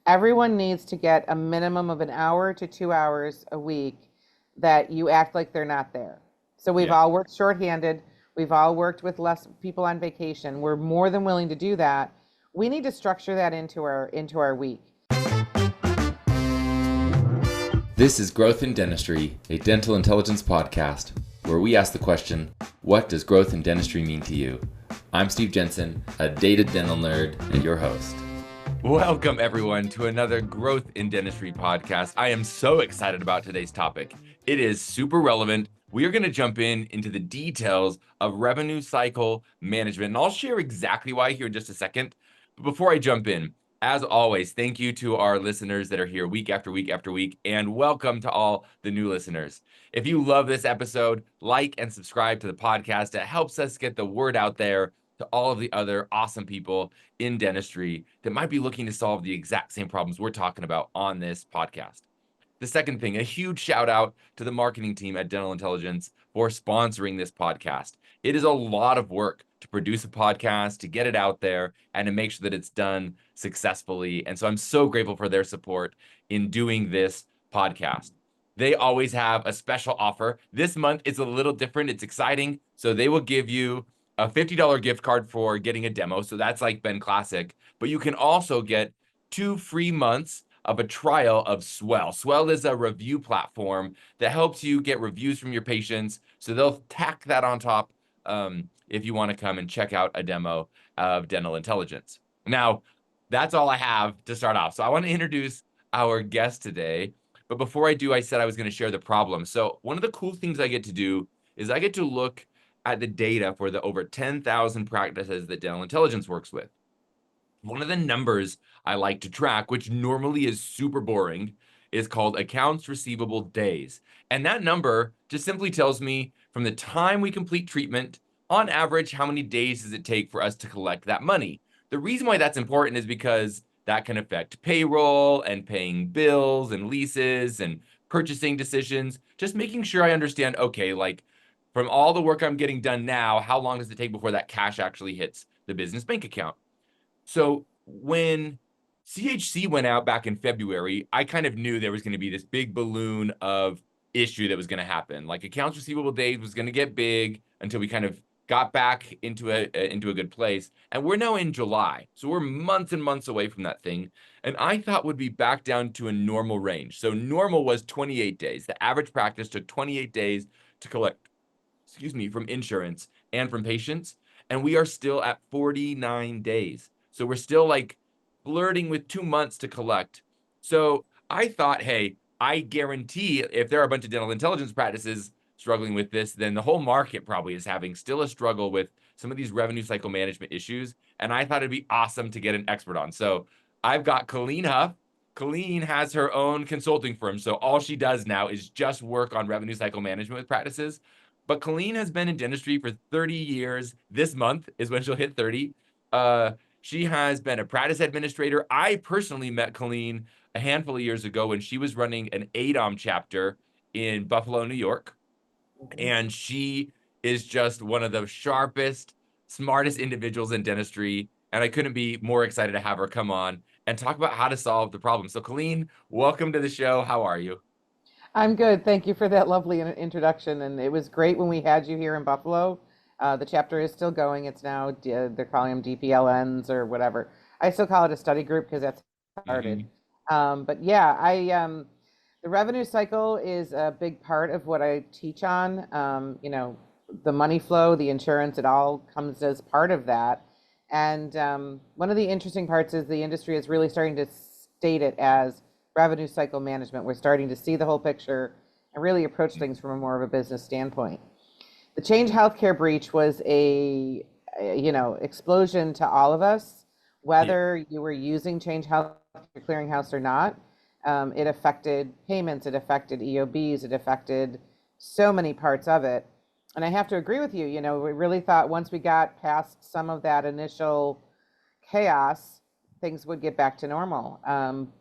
Everyone needs to get a minimum of an hour to 2 hours a week that you act like they're not there. So we've Yeah. all worked shorthanded. We've all worked with less people on vacation. We're more than willing to do that. We need to structure that into our week. This is Growth in Dentistry, a dental intelligence podcast, where we ask the question, what does growth in dentistry mean to you? I'm Steve Jensen, a dated dental nerd and your host. Welcome, everyone, to another Growth in Dentistry podcast. I am so excited about today's topic. It is super relevant. We are going to jump into the details of revenue cycle management, and I'll share exactly why here in just a second. But before I jump in, as always, thank you to our listeners that are here week after week after week, and welcome to all the new listeners. If you love this episode, like and subscribe to the podcast. It helps us get the word out there to all of the other awesome people in dentistry that might be looking to solve the exact same problems we're talking about on this podcast. The second thing, a huge shout out to the marketing team at Dental Intelligence for sponsoring this podcast. It is a lot of work to produce a podcast, to get it out there, and to make sure that it's done successfully. And so I'm so grateful for their support in doing this podcast. They always have a special offer. This month is a little different. It's exciting. So they will give you a $50 gift card for getting a demo. So that's like been classic. But you can also get 2 free months of a trial of Swell. Swell is a review platform that helps you get reviews from your patients. So they'll tack that on top if you want to come and check out a demo of Dental Intelligence. Now, that's all I have to start off. So I want to introduce our guest today. But before I do, I said I was going to share the problem. So one of the cool things I get to do is I get to look at the data for the over 10,000 practices that Dental Intelligence works with. One of the numbers I like to track, which normally is super boring, is called accounts receivable days. And that number just simply tells me from the time we complete treatment, on average, how many days does it take for us to collect that money? The reason why that's important is because that can affect payroll and paying bills and leases and purchasing decisions. Just making sure I understand, okay, like from all the work I'm getting done now, how long does it take before that cash actually hits the business bank account? So when CHC went out back in February, I kind of knew there was going to be this big balloon of issue that was going to happen. Like accounts receivable days was going to get big until we kind of got back into a good place. And we're now in July. So we're months and months away from that thing. And I thought would be back down to a normal range. So normal was 28 days. The average practice took 28 days to collect, from insurance and from patients. And we are still at 49 days. So we're still like flirting with 2 months to collect. So I thought, hey, I guarantee if there are a bunch of dental intelligence practices struggling with this, then the whole market probably is having still a struggle with some of these revenue cycle management issues. And I thought it'd be awesome to get an expert on. So I've got Colleen Huff. Colleen has her own consulting firm. So all she does now is just work on revenue cycle management with practices. But Colleen has been in dentistry for 30 years. This month is when she'll hit 30. She has been a practice administrator. I personally met Colleen a handful of years ago when she was running an ADOM chapter in Buffalo, New York. And she is just one of the sharpest, smartest individuals in dentistry. And I couldn't be more excited to have her come on and talk about how to solve the problem. So Colleen, welcome to the show. How are you? I'm good. Thank you for that lovely introduction. And it was great when we had you here in Buffalo. The chapter is still going. It's now, they're calling them DPLNs or whatever. I still call it a study group because that's how it started. But yeah, the revenue cycle is a big part of what I teach on. The money flow, the insurance, it all comes as part of that. And one of the interesting parts is the industry is really starting to state it as revenue cycle management. We're starting to see the whole picture and really approach things from a more of a business standpoint. The Change Healthcare breach was explosion to all of us, Yeah. whether you were using Change Healthcare clearinghouse or not. It affected payments, it affected EOBs, it affected so many parts of it. And I have to agree with you. We really thought once we got past some of that initial chaos, things would get back to normal.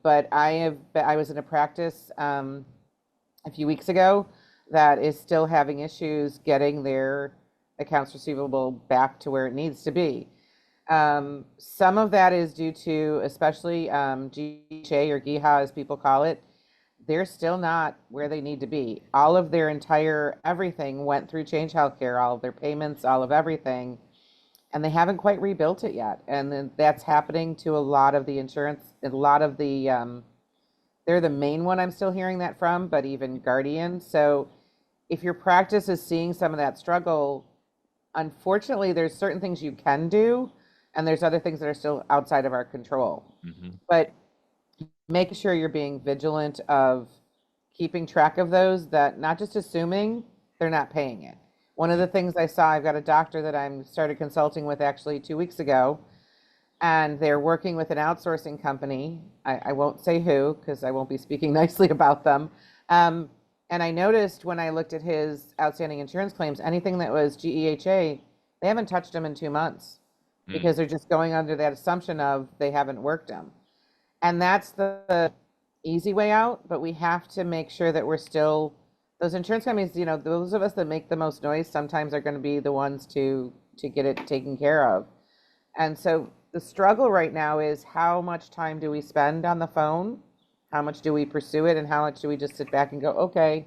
But I was in a practice a few weeks ago that is still having issues getting their accounts receivable back to where it needs to be. Some of that is due to, especially GHA or GIHA as people call it, they're still not where they need to be. All of their entire everything went through Change Healthcare, all of their payments, all of everything, and they haven't quite rebuilt it yet. And then that's happening to a lot of the insurance, a lot of the, they're the main one I'm still hearing that from, but even Guardian. So if your practice is seeing some of that struggle, unfortunately, there's certain things you can do, and there's other things that are still outside of our control. But making sure you're being vigilant of keeping track of those, that not just assuming they're not paying it. One of the things I saw, I've got a doctor that I'm started consulting with actually 2 weeks ago, and they're working with an outsourcing company. I won't say who because I won't be speaking nicely about them. And I noticed when I looked at his outstanding insurance claims, anything that was GEHA, they haven't touched them in 2 months because they're just going under that assumption of they haven't worked them. And that's the easy way out, but we have to make sure that we're still, those insurance companies, you know, those of us that make the most noise sometimes are going to be the ones to get it taken care of. And so the struggle right now is how much time do we spend on the phone? How much do we pursue it? And how much do we just sit back and go, okay,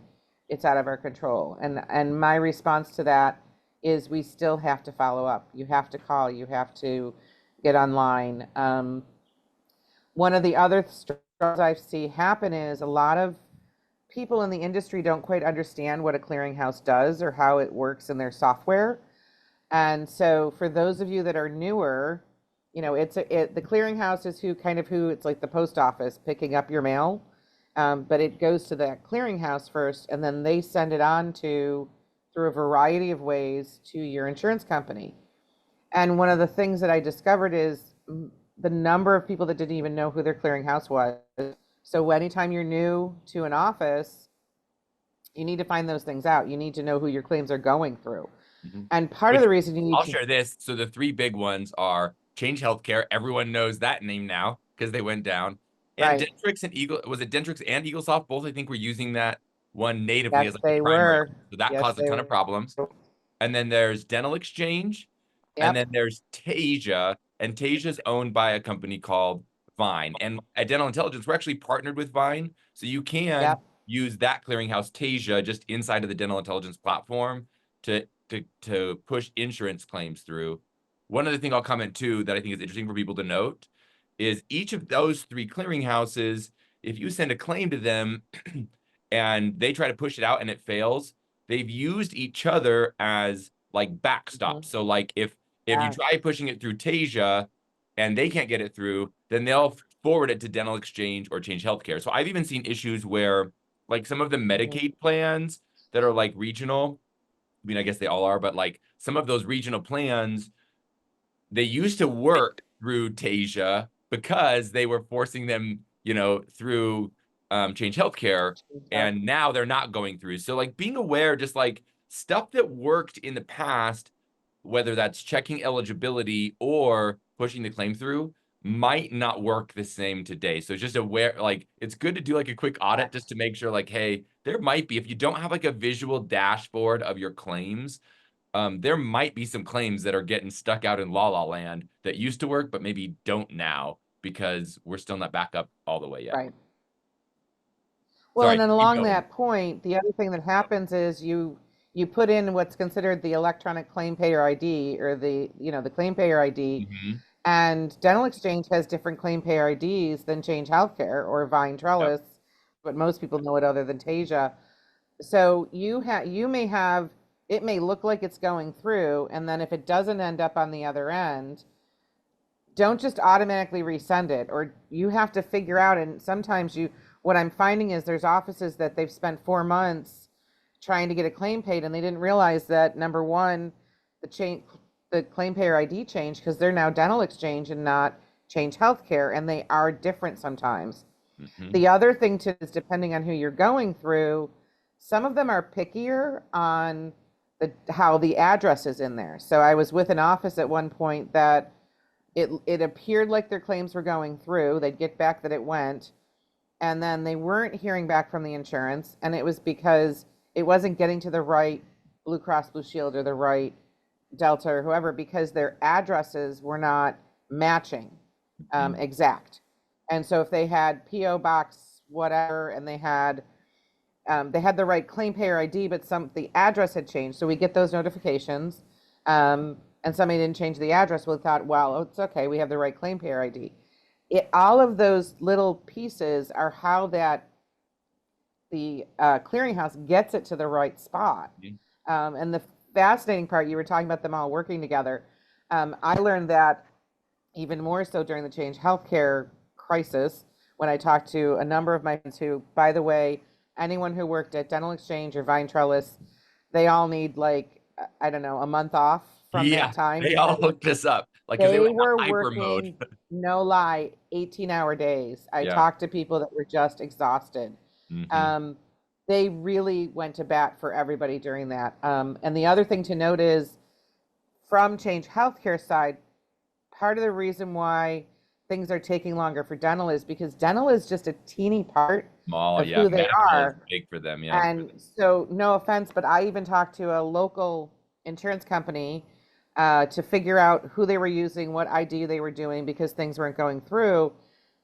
it's out of our control? And my response to that is we still have to follow up. You have to call, you have to get online. One of the other struggles I see happen is a lot of people in the industry don't quite understand what a clearinghouse does or how it works in their software. And so for those of you that are newer, you know, the clearinghouse is who it's like the post office picking up your mail, but it goes to that clearinghouse first, and then they send it on through a variety of ways to your insurance company. And one of the things that I discovered is the number of people that didn't even know who their clearinghouse was. So anytime you're new to an office, you need to find those things out. You need to know who your claims are going through. And part of the reason you need I'll share this. So the three big ones are Change Healthcare. Everyone knows that name now because they went down. And right. Dentrix and Dentrix and EagleSoft both, I think, were using that one natively Yes, as like they the primary. were. So that Yes, caused a they ton of were. problems. And then there's Dental Exchange. And Yep. then there's Tasia. And Tasia's owned by a company called Vine. And at Dental Intelligence, we're actually partnered with Vine. So you can Yep. use that clearinghouse Tasia just inside of the Dental Intelligence platform to push insurance claims through. One other thing I'll comment too that I think is interesting for people to note is each of those three clearinghouses, if you send a claim to them and they try to push it out and it fails, they've used each other as like backstops. So like if you try pushing it through Tasia and they can't get it through, then they'll forward it to Dental Exchange or Change Healthcare. So I've even seen issues where like some of the Medicaid plans that are like regional, I mean, I guess they all are, but like some of those regional plans, they used to work through Tasia because they were forcing them, you know, through Change Healthcare, and now they're not going through. So like being aware, just like stuff that worked in the past, whether that's checking eligibility or pushing the claim through, might not work the same today. So just aware, like it's good to do like a quick audit just to make sure like, hey, there might be, if you don't have like a visual dashboard of your claims, there might be some claims that are getting stuck out in la land that used to work, but maybe don't now because we're still not back up all the way yet. Right. Well, and Sorry, then keep along going. that point, the other thing that happens is you put in what's considered the electronic claim payer ID or the claim payer ID, and Dental Exchange has different claim payer IDs than Change Healthcare or Vine Trellis, but most people know it other than Tasia. So you may have, it may look like it's going through, and then if it doesn't end up on the other end, don't just automatically resend it, or you have to figure out. And sometimes what I'm finding is there's offices that they've spent 4 months trying to get a claim paid, and they didn't realize that number one, the claim payer ID changed because they're now Dental Exchange and not Change Healthcare, and they are different sometimes. The other thing too is depending on who you're going through, some of them are pickier on how the address is in there. So I was with an office at one point that it appeared like their claims were going through. They'd get back that it went, and then they weren't hearing back from the insurance, and it was because it wasn't getting to the right Blue Cross Blue Shield or the right Delta or whoever because their addresses were not matching Mhm. exact. And so if they had PO box whatever and they had the right claim payer ID, but the address had changed. So we get those notifications, and somebody didn't change the address. We thought, well, it's okay. We have the right claim payer ID. All of those little pieces are how the clearinghouse gets it to the right spot. Mhm. And the fascinating part, you were talking about them all working together. I learned that even more so during the Change Healthcare crisis when I talked to a number of my friends who, by the way, anyone who worked at Dental Exchange or Vine Trellis, they all need like, I don't know, a month off from Yeah, that time they all because hooked us up, like, because they they went into were hyper mode. working, no lie, 18-hour days. I Yeah. talked to people that were just exhausted. Mhm. Um, they really went to bat for everybody during that. And the other thing to note is from Change Healthcare side, part of the reason why things are taking longer for dental is because dental is just a teeny part Small, of yeah, who they medical is are. big for them, yeah. And so, no offense, but I even talked to a local insurance company to figure out who they were using, what ID they were doing, because things weren't going through.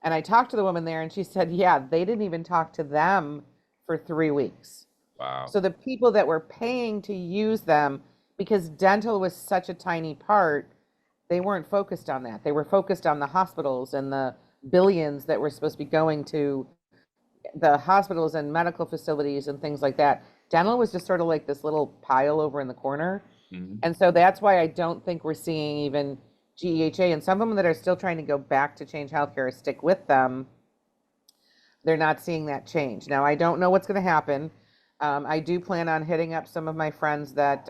And I talked to the woman there, and she said, yeah, they didn't even talk to them for 3 weeks. Wow. So the people that were paying to use them, because dental was such a tiny part, they weren't focused on that. They were focused on the hospitals and the billions that were supposed to be going to the hospitals and medical facilities and things like that. Dental was just sort of like this little pile over in the corner. Mhm. And so that's why I don't think we're seeing even GEHA and some of them that are still trying to go back to Change Healthcare or stick with them. They're not seeing that change. Now, I don't know what's going to happen. I do plan on hitting up some of my friends that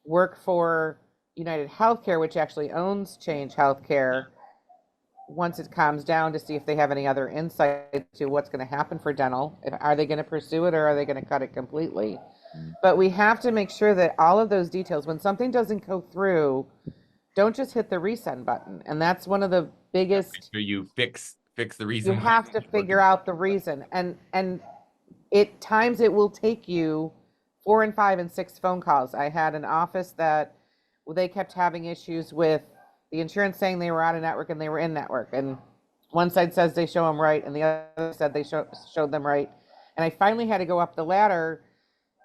work for United Healthcare, which actually owns Change Healthcare, once it calms down to see if they have any other insight to what's going to happen for dental. Are they going to pursue it or are they going to cut it completely? Mhm. But we have to make sure that all of those details, when something doesn't go through, don't just hit the resend button. And that's one of the Yeah, make biggest, sure you fix the you reason why have it's to not figure working. out the reason. And it times it will take you 4 and 5 and 6 phone calls. I had an office that they kept having issues with the insurance saying they were out of network and they were in network. And one side says they show them right, and the other said they showed them right. And I finally had to go up the ladder.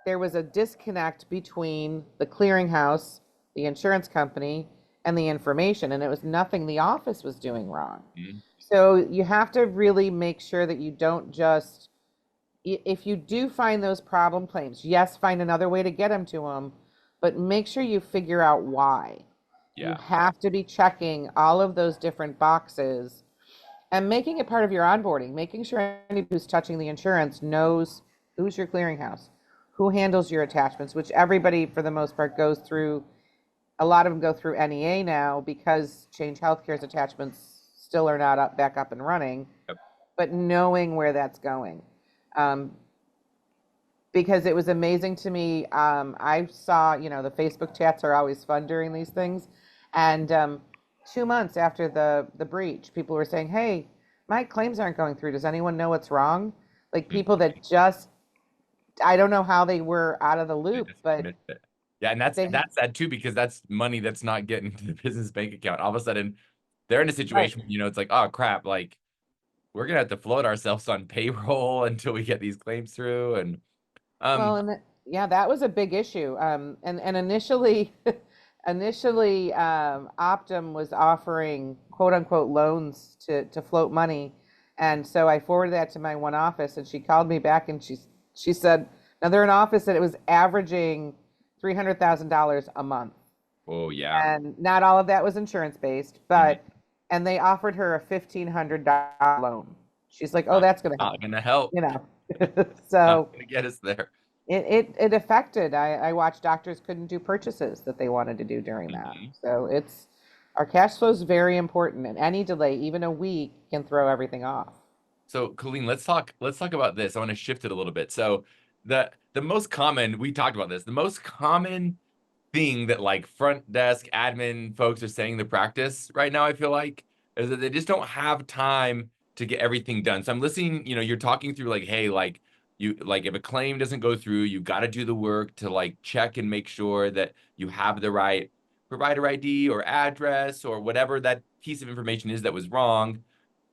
There was a disconnect between the clearinghouse, the insurance company, and the information, and it was nothing the office was doing wrong. Mhm. So you have to really make sure that you don't just if you do find those problem claims, yes, find another way to get them to them, but make sure you figure out why. You Yeah. have to be checking all of those different boxes and making it part of your onboarding, making sure anybody who's touching the insurance knows who's your clearinghouse, who handles your attachments, which everybody for the most part goes through. A lot of them go through NEA now because Change Healthcare's attachments still are not back up and running, Yep. but knowing where that's going. Um, because it was amazing to me. I saw, the Facebook chats are always fun during these things. And 2 months after the breach, people were saying, hey, my claims aren't going through. Does anyone know what's wrong? Like people Mhm. that just, I don't know how they were out of the They loop, just but missed it. Yeah, and that's they, that's sad too because that's money that's not getting to the business bank account. All of a sudden, they're in a right. situation, it's like, oh crap, like we're gonna have to float ourselves on payroll until we get these claims through. And Well, and yeah, that was a big issue. And initially, Optum was offering quote unquote loans to float money, and so I forwarded that to my one office, and she called me back, and she said, now they're an office that it was averaging $300,000 a month, oh yeah. and not all of that was insurance based, Mhm. but and they offered her a $1,500 loan. She's like, oh, Not that's going to not help, gonna help. you know. Not So gonna get us there. it affected. I watched doctors couldn't do purchases that they wanted to do during that. Mhm. So it's our cash flow is very important, and any delay, even a week, can throw everything off. So, Colleen, let's talk about this. I want to shift it a little bit. So, the most common, we talked about this, the most common thing that like front desk admin folks are saying in the practice right now, I feel like, is that they just don't have time to get everything done. So I'm listening, you're talking through like, hey, like you like if a claim doesn't go through, you got to do the work to like check and make sure that you have the right provider ID or address or whatever that piece of information is that was wrong.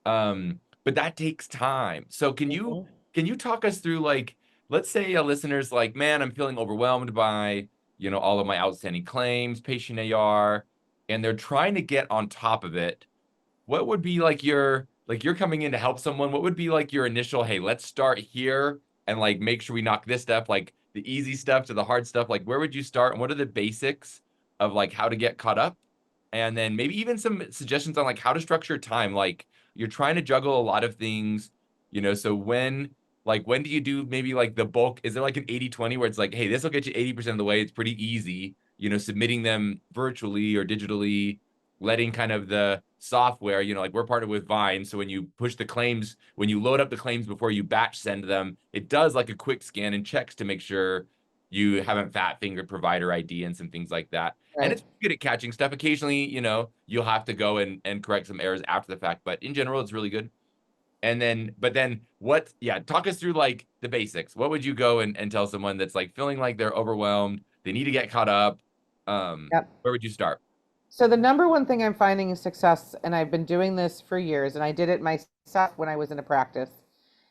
But that takes time. So Mhm. can you talk us through like, let's say a listener's like, man, I'm feeling overwhelmed by, all of my outstanding claims, patient AR, and they're trying to get on top of it. What would be like you're coming in to help someone, what would be like your initial, hey, let's start here and like make sure we knock this stuff, like the easy stuff to the hard stuff, like where would you start and what are the basics of like how to get caught up? And then maybe even some suggestions on like how to structure time. Like you're trying to juggle a lot of things, so when do you do maybe like the bulk? Is there like an 80-20 where it's like, hey, this will get you 80% of the way. It's pretty easy, submitting them virtually or digitally, letting kind of the software, like we're partnered with Vine. So when you push the claims, when you load up the claims before you batch send them, it does like a quick scan and checks to make sure you haven't fat fingered provider ID and some things like that. And Right. it's good at catching stuff. Occasionally, you'll have to go and correct some errors after the fact, but in general, it's really good. But then talk us through like the basics. What would you go and tell someone that's like feeling like they're overwhelmed, they need to get caught up? Yep. Where would you start? So the number one thing I'm finding is success, and I've been doing this for years, and I did it myself when I was in a practice,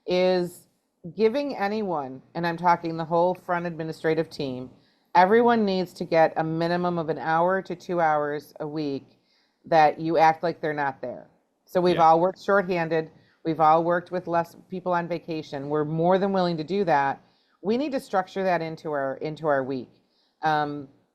is giving anyone, and I'm talking the whole front administrative team, everyone needs to get a minimum of an hour to 2 hours a week that you act like they're not there. So we've Yeah. all worked shorthanded. We've all worked with less people on vacation. We're more than willing to do that. We need to structure that into our week.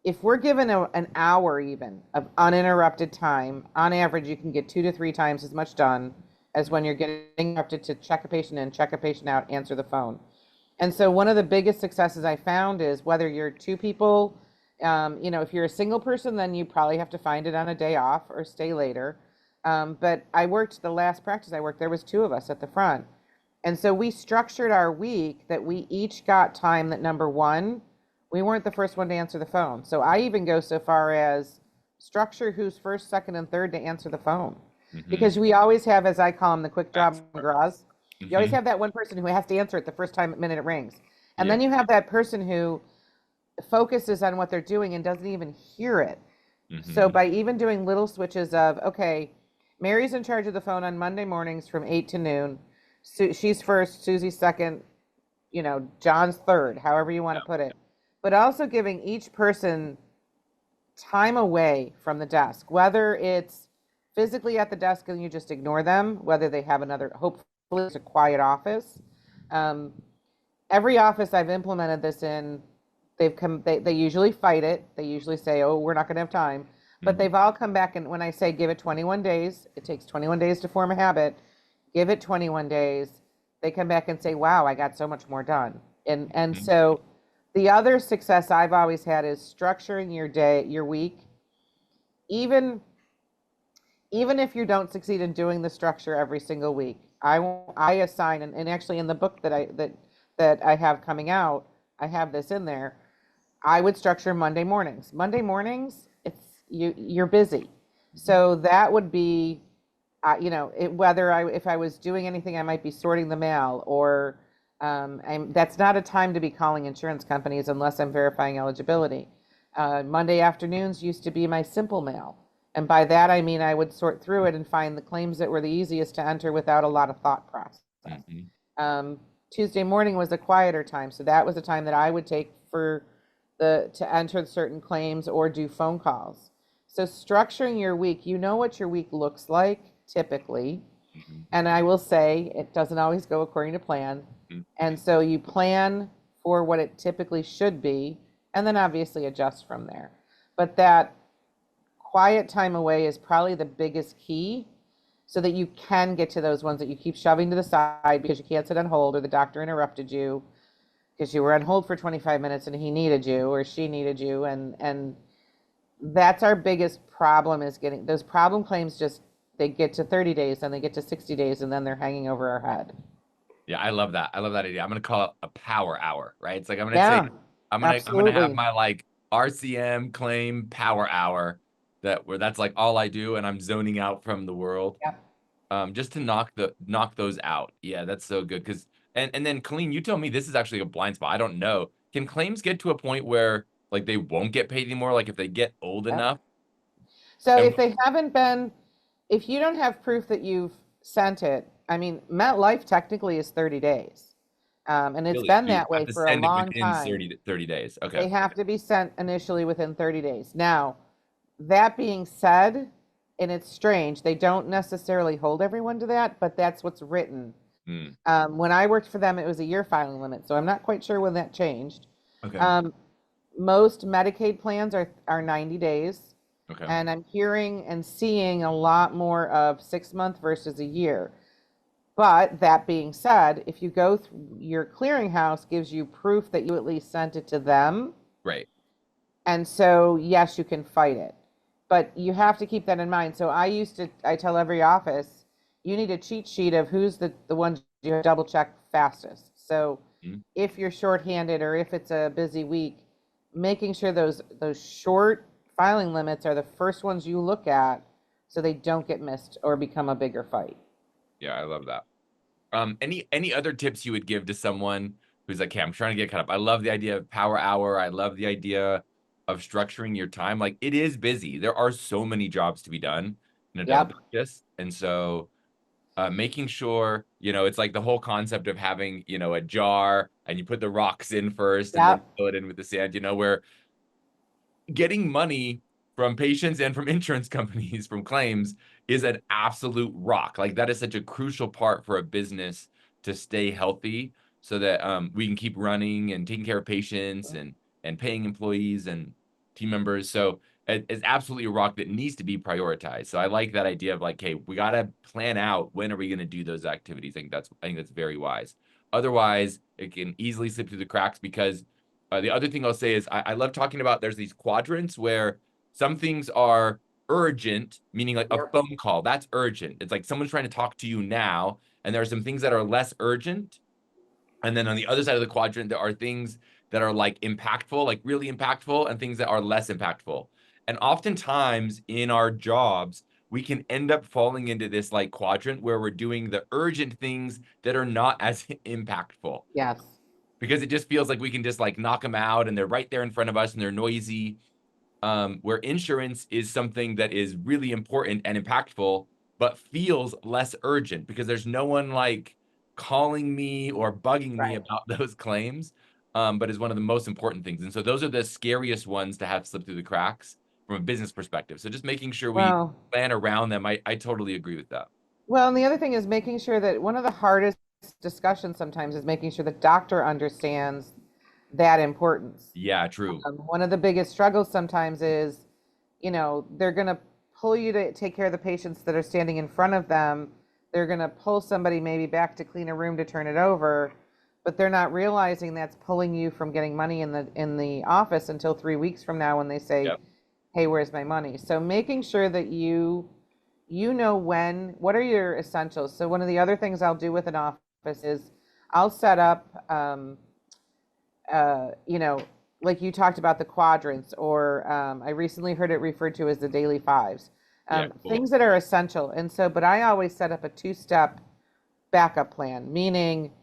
If we're given an hour even of uninterrupted time, on average, you can get 2 to 3 times as much done as when you're getting interrupted to check a patient in, check a patient out, answer the phone. And so one of the biggest successes I found is whether you're two people, if you're a single person, then you probably have to find it on a day off or stay later. But the last practice I worked, there was two of us at the front. And so we structured our week that we each got time that number one, we weren't the first one to answer the phone. So I even go so far as structure who's first, second, and third to answer the phone. Because we always have, as I call them, the quick job gras. You always have that one person who has to answer it the first minute it rings. And then you have that person who focuses on what they're doing and doesn't even hear it. So by even doing little switches of, okay, Mary's in charge of the phone on Monday mornings from 8 to noon. She's first, Susie's second, John's third, however you want to put it. But also giving each person time away from the desk, whether it's physically at the desk and you just ignore them, whether they have hopefully it's a quiet office. Every office I've implemented this in, they usually fight it. They usually say, oh, we're not going to have time. But they've all come back, and when I say give it 21 days, it takes 21 days to form a habit. Give it 21 days. They come back and say, wow, I got so much more done. And so the other success I've always had is structuring your day, your week. Even if you don't succeed in doing the structure every single week, I assign, and actually in the book that I have coming out, I have this in there. I would structure Monday mornings. Monday mornings, you're busy, so that would be, if I was doing anything, I might be sorting the mail, or that's not a time to be calling insurance companies unless I'm verifying eligibility. Monday afternoons used to be my simple mail. And by that, I mean, I would sort through it and find the claims that were the easiest to enter without a lot of thought process. Tuesday morning was a quieter time. So that was a time that I would take to enter certain claims or do phone calls. So structuring your week, you know what your week looks like typically. And I will say it doesn't always go according to plan. And so you plan for what it typically should be, and then obviously adjust from there. But that quiet time away is probably the biggest key, so that you can get to those ones that you keep shoving to the side because you can't sit on hold, or the doctor interrupted you because you were on hold for 25 minutes and he needed you or she needed you. And that's our biggest problem, is getting those problem claims. They get to 30 days, then they get to 60 days, and then they're hanging over our head. Yeah, I love that. I love that idea. I'm gonna call it a power hour, right? It's like I'm gonna Yeah, say I'm gonna have absolutely. my like RCM claim power hour where that's like all I do, and I'm zoning out from the world. Yep. Just to knock those out. Yeah, that's so good, because And then Colleen, you tell me, this is actually a blind spot. I don't know. Can claims get to a point where like they won't get paid anymore? Like if they get old Yep. enough? So And if they haven't been, if you don't have proof that you've sent it, I mean, MetLife technically is 30 days. And it's really, been so you that way have to for a send it long within time. 30 days. Okay. They have to be sent initially within 30 days. Now, that being said, and it's strange, they don't necessarily hold everyone to that, but that's what's written. Mm, When I worked for them, it was a year filing limit, so I'm not quite sure when that changed. okay. Most Medicaid plans are 90 days, Okay. and I'm hearing and seeing a lot more of 6 month versus a year. But that being said, if you go through your clearinghouse gives you proof that you at least sent it to them. Right. And so, yes, you can fight it, but you have to keep that in mind. So I tell every office, you need a cheat sheet of who's the ones you double check fastest. So Mm, if you're shorthanded or if it's a busy week, making sure those short filing limits are the first ones you look at so they don't get missed or become a bigger fight. yeah, I love that. Any other tips you would give to someone who's like, okay, I'm trying to get caught up. I love the idea of power hour. I love the idea of structuring your time. Like it is busy. There are so many jobs to be done in a dental Yep. practice. And so making sure, it's like the whole concept of having, a jar and you put the rocks in first and then Yep. fill it in with the sand, where getting money from patients and from insurance companies from claims is an absolute rock. Like that is such a crucial part for a business to stay healthy so that we can keep running and taking care of patients and paying employees and team members. So it's absolutely a rock that needs to be prioritized. So I like that idea of like, hey, we got to plan out when are we going to do those activities. I think that's very wise. Otherwise, it can easily slip through the cracks because the other thing I'll say is I love talking about there's these quadrants where some things are urgent, meaning like a Yep. phone call. That's urgent. It's like someone's trying to talk to you now. And there are some things that are less urgent. And then on the other side of the quadrant, there are things that are like impactful, like really impactful, and things that are less impactful. And oftentimes in our jobs, we can end up falling into this like quadrant where we're doing the urgent things that are not as impactful Yes. because it just feels like we can just like knock them out and they're right there in front of us and they're noisy. Where insurance is something that is really important and impactful, but feels less urgent because there's no one like calling me or bugging me Right. about those claims, but is one of the most important things. And so those are the scariest ones to have slip through the cracks from a business perspective. So just making sure we Well, plan around them. I totally agree with that. Well, and the other thing is making sure that one of the hardest discussions sometimes is making sure the doctor understands that importance. Yeah, true. One of the biggest struggles sometimes is, they're going to pull you to take care of the patients that are standing in front of them. They're going to pull somebody maybe back to clean a room to turn it over, but they're not realizing that's pulling you from getting money in the office until 3 weeks from now when they say, Yep. "Hey, where's my money?" So making sure that you know what are your essentials. So one of the other things I'll do with an office is I'll set up, uh, you know, like you talked about the quadrants, or I recently heard it referred to as the daily fives, Yeah, cool. things that are essential. And so, but I always set up a two-step backup plan, meaning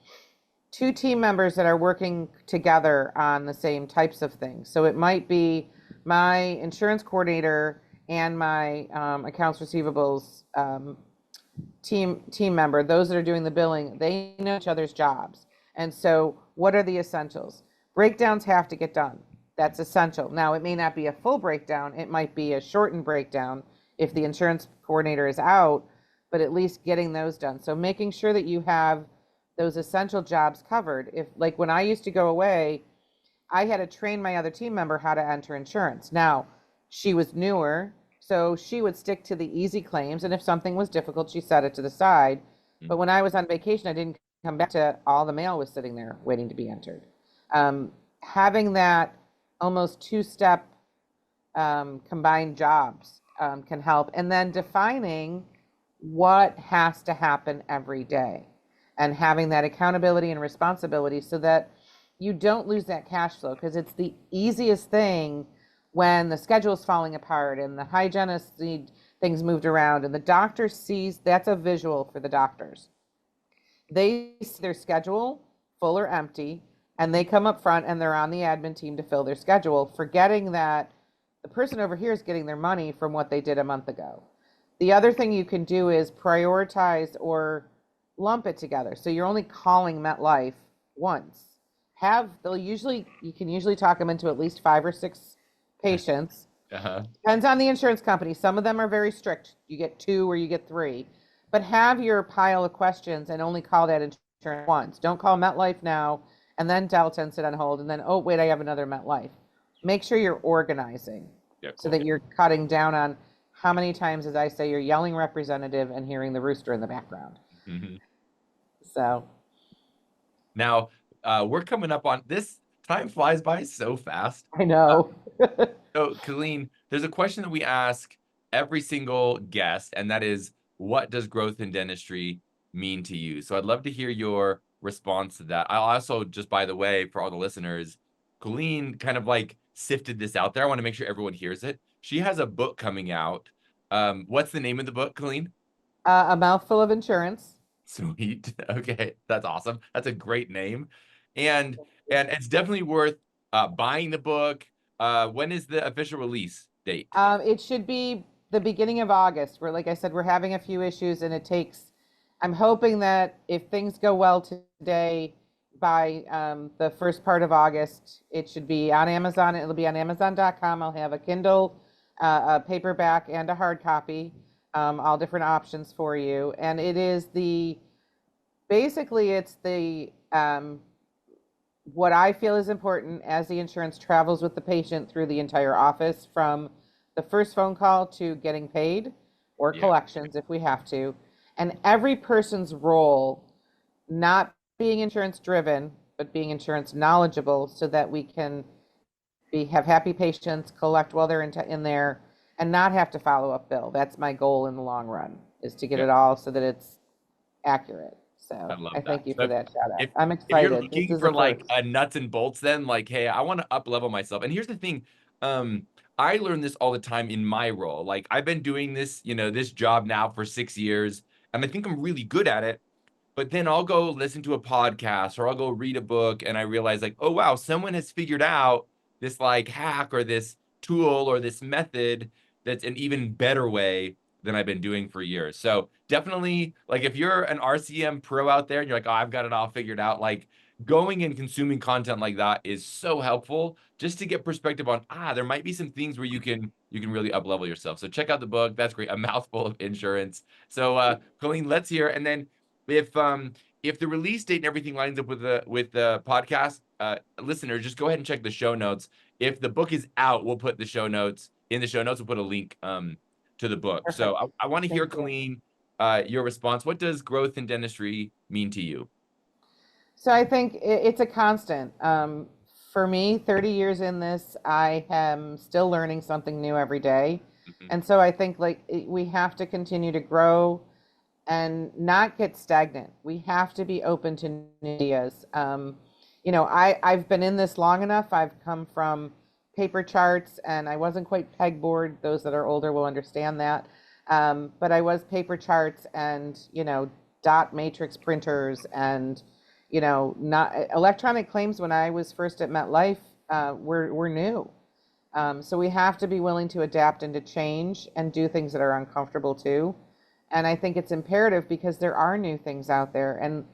two team members that are working together on the same types of things. So it might be my insurance coordinator and my accounts receivables team member, those that are doing the billing, they know each other's jobs. And so what are the essentials? Breakdowns have to get done. That's essential. Now, it may not be a full breakdown. It might be a shortened breakdown if the insurance coordinator is out, but at least getting those done. So making sure that you have those essential jobs covered. If, like, when I used to go away, I had to train my other team member how to enter insurance. Now, she was newer, so she would stick to the easy claims, and if something was difficult, she set it to the side. But when I was on vacation, I didn't come back to all the mail was sitting there waiting to be entered. Having that almost two-step combined jobs can help, and then defining what has to happen every day and having that accountability and responsibility so that you don't lose that cash flow, because it's the easiest thing when the schedule's falling apart and the hygienists need things moved around and the doctor sees. That's a visual for the doctors. they see their schedule full or empty, and they come up front and they're on the admin team to fill their schedule, forgetting that the person over here is getting their money from what they did a month ago. The other thing you can do is prioritize or lump it together. So you're only calling MetLife once. You can usually talk them into at least 5 or 6 patients. Depends on the insurance company. Some of them are very strict. You get 2 or you get 3. But have your pile of questions and only call that insurance once. Don't call MetLife now and then Delta and sit on hold and then, oh, wait, I have another MetLife. Make sure you're organizing so that you're cutting down on how many times, as I say, you're yelling representative and hearing the rooster in the background. So now we're coming up on this. Time flies by so fast. I know. So, Colleen, there's a question that we ask every single guest, and that is, what does growth in dentistry mean to you? So I'd love to hear your response to that. I'll also, just by the way, for all the listeners, Colleen kind of like sifted this out there. I want to make sure everyone hears it. She has a book coming out. What's the name of the book, Colleen? A Mouthful of Insurance. Sweet. Okay, that's awesome. That's a great name. And it's definitely worth buying the book. When is the official release date? It should be the beginning of August. Like I said, we're having a few issues and I'm hoping that if things go well today, by the first part of August, it should be on Amazon. It'll be on Amazon.com. I'll have a Kindle, a paperback, and a hard copy, all different options for you. And it is basically it's the what I feel is important as the insurance travels with the patient through the entire office, from the first phone call to getting paid or collections if we have to. And every person's role, not being insurance driven, but being insurance knowledgeable, so that we can have happy patients, collect while they're in there, and not have to follow up bill. That's my goal in the long run, is to get it all so that it's accurate. So I thank you for that shout out. I'm excited. If you're looking for like a nuts and bolts, then like, hey, I want to up level myself. And here's the thing. I learn this all the time in my role. Like, I've been doing this, this job now for 6 years, and I think I'm really good at it. But then I'll go listen to a podcast or I'll go read a book, and I realize like, oh, wow, someone has figured out this like hack or this tool or this method that's an even better way than I've been doing for years. So definitely, like, if you're an RCM pro out there and you're like, oh, I've got it all figured out, like, going and consuming content like that is so helpful just to get perspective on, there might be some things where you can really up level yourself. So check out the book. That's great. A Mouthful of Insurance. So Colleen, let's hear. And then if the release date and everything lines up with the podcast, listeners, just go ahead and check the show notes. If the book is out, we'll put the show notes in the show notes. We'll put a link to the book. Perfect. So I want to hear, Colleen, your response. What does growth in dentistry mean to you? So I think it's a constant. For me, 30 years in this, I am still learning something new every day. And so I think we have to continue to grow and not get stagnant. We have to be open to new ideas. I've been in this long enough. I've come from paper charts, and I wasn't quite pegboard. Those that are older will understand that. But I was paper charts and, dot matrix printers and, not electronic claims. When I was first at MetLife, were new. So we have to be willing to adapt and to change and do things that are uncomfortable too. And I think it's imperative because there are new things out there. And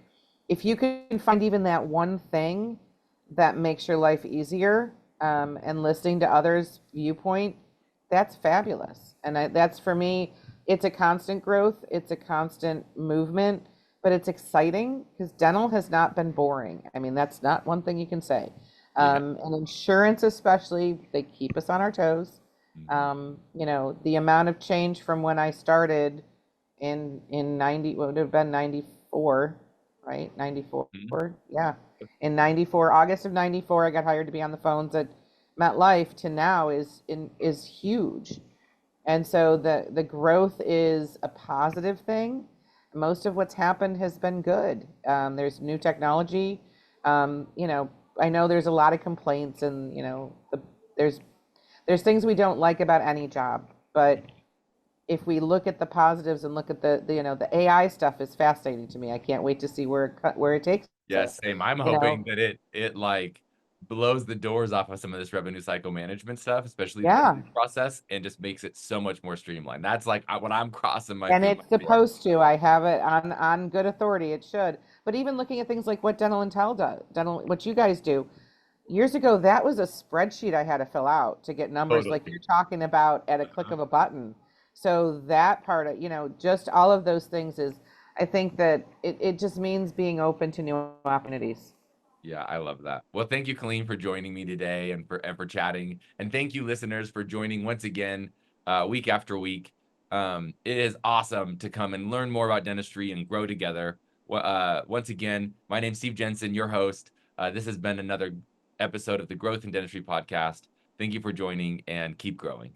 if you can find even that one thing that makes your life easier, and listening to others' viewpoint, that's fabulous. And that's, for me, it's a constant growth. It's a constant movement, but it's exciting because dental has not been boring. I mean, that's not one thing you can say. And insurance, especially, they keep us on our toes. The amount of change from when I started in 90, what would have been 94, right? 94. Yeah. In 94, August of 94, I got hired to be on the phones at MetLife, to now is huge. And so the growth is a positive thing. Most of what's happened has been good. There's new technology. I know there's a lot of complaints, and there's things we don't like about any job, but if we look at the positives and look at the AI stuff is fascinating to me. I can't wait to see where it takes Yes, us. same. I'm You know, hoping that it like blows the doors off of some of this revenue cycle management stuff, especially the yeah. claims process, and just makes it so much more streamlined. That's like what I'm crossing my And fingers it's for. supposed to. I have it on good authority. It should. But even looking at things like what Dental Intel does, what you guys do, years ago, that was a spreadsheet I had to fill out to get numbers like Totally. you're talking about at a click Uh-huh. of a button. So that part of, just all of those things is, I think that it just means being open to new opportunities. Yeah, I love that. Well, thank you, Colleen, for joining me today and for chatting. And thank you, listeners, for joining once again, week after week. It is awesome to come and learn more about dentistry and grow together. Once again, my name's Steve Jensen, your host. This has been another episode of the Growth in Dentistry podcast. Thank you for joining and keep growing.